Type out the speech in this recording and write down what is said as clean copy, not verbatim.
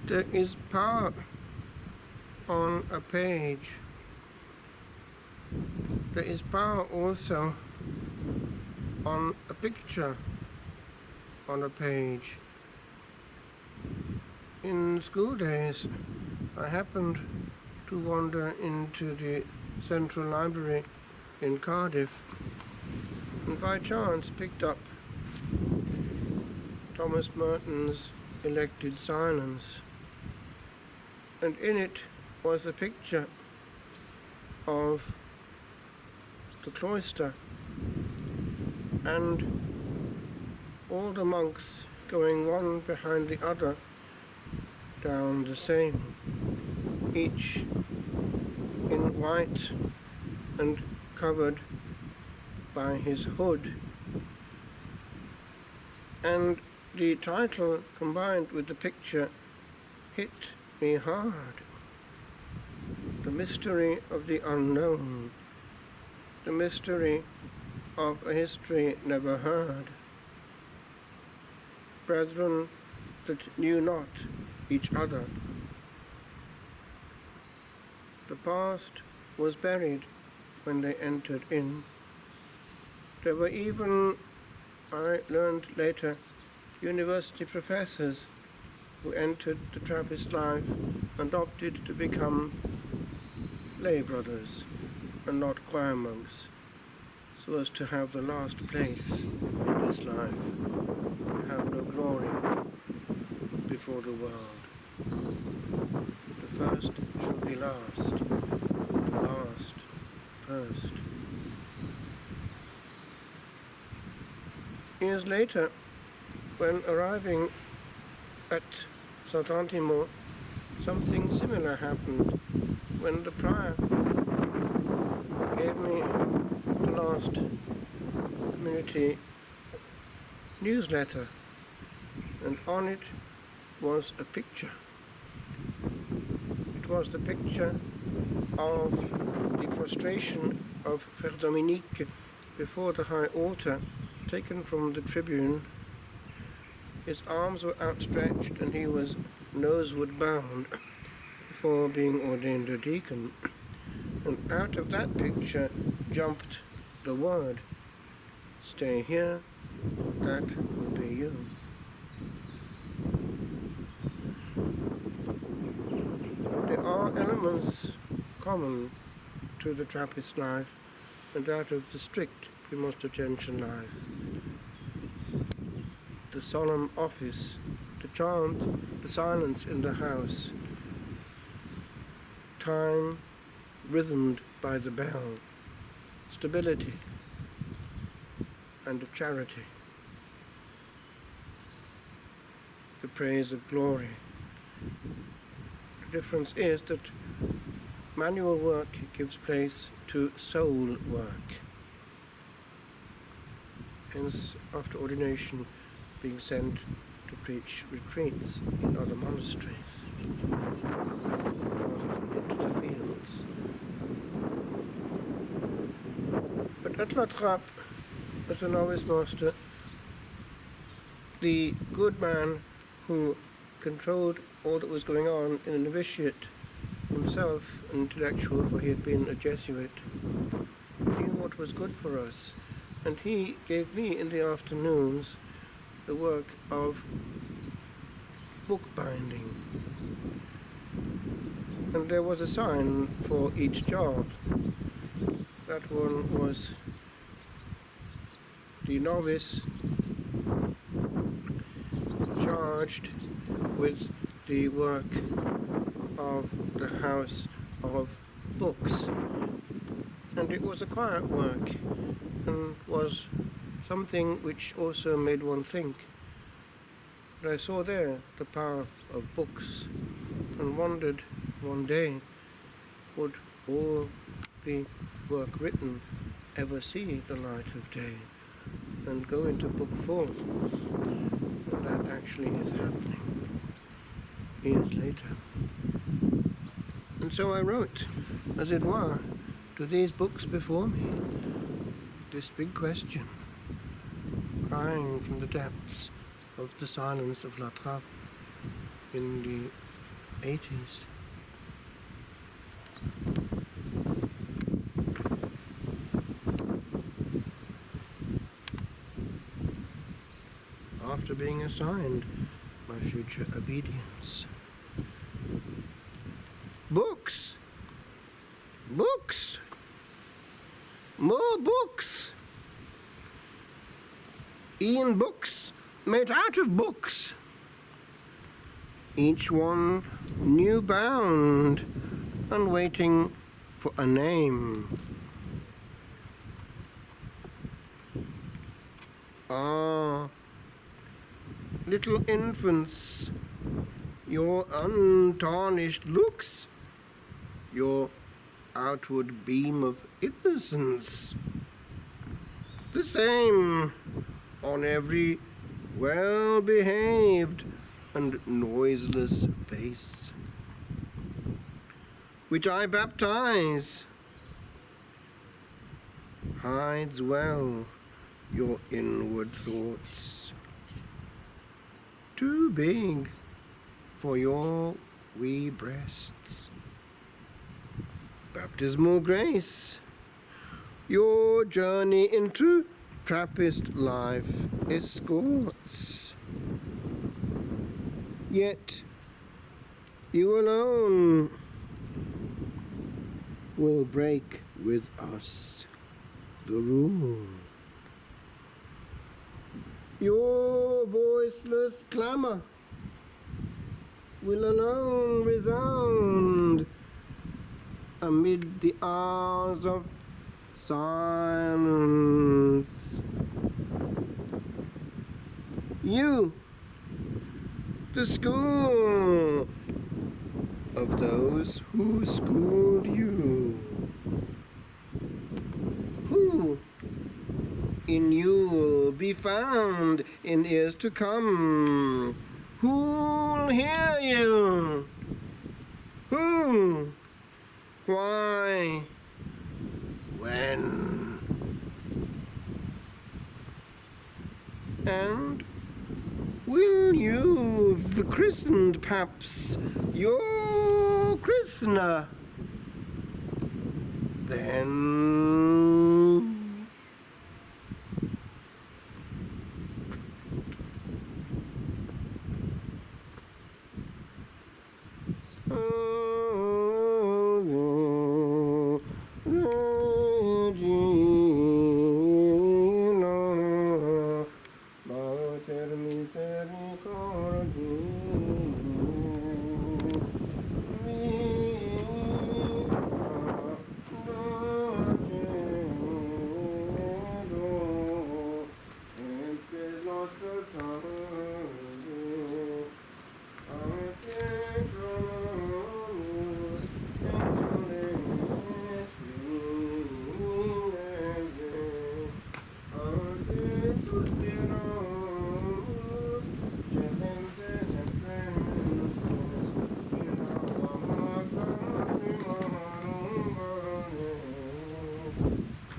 There is power on a page. There is power also on a picture on a page. In school days, I happened to wander into the Central Library in Cardiff and by chance picked up Thomas Merton's Elected Silence, and in it was a picture of the cloister and all the monks going one behind the other down the Seine, each in white and covered by his hood. And the title combined with the picture hit me hard. The mystery of the unknown, the mystery of a history never heard. Brethren that knew not each other. The past was buried when they entered in. There were even, I learned later, university professors who entered the Trappist life and opted to become lay brothers and not choir monks, so as to have the last place in this life, have no glory before the world. The first shall be last, the last first. Years later, when arriving at Sant'Antimo, something similar happened when the prior gave me the last community newsletter, and on it was a picture. It was the picture of the prostration of Frère Dominique before the high altar, taken from the tribune. His arms were outstretched and he was noseward bound before being ordained a deacon. And out of that picture jumped the word, "Stay here, that will be you." There are elements common to the Trappist life and that of the strict Premonstratensian life. The solemn office, the chant, the silence in the house, time rhythmed by the bell, stability and of charity, the praise of glory. The difference is that manual work gives place to soul work. Hence, after ordination, being sent to preach retreats in other monasteries, into the fields. But at La Trappe, as a novice master, the good man who controlled all that was going on in the novitiate, himself an intellectual, for he had been a Jesuit, knew what was good for us, and he gave me in the afternoons the work of bookbinding. And there was a sign for each job. That one was the novice charged with the work of the house of books. And it was a quiet work and was something which also made one think. But I saw there the power of books and wondered one day, would all the work written ever see the light of day and go into book form? And that actually is happening years later. And so I wrote, as it were, to these books before me, this big question, crying from the depths of the silence of La Trappe in the 80s. After being assigned my future obedience. Books! Books! More books! Ian books made out of books. Each one new bound and waiting for a name. Ah, little infants, your untarnished looks, your outward beam of innocence, the same on every well-behaved and noiseless face, which I baptize, hides well your inward thoughts, too big for your wee breasts. Baptismal grace, your journey into Trappist life escorts. Yet you alone will break with us the rule. Your voiceless clamour will alone resound amid the hours of silence. You, the school of those who schooled you, who in you'll be found in years to come, who'll hear you, who, why, when, and will you've christened perhaps your christener, then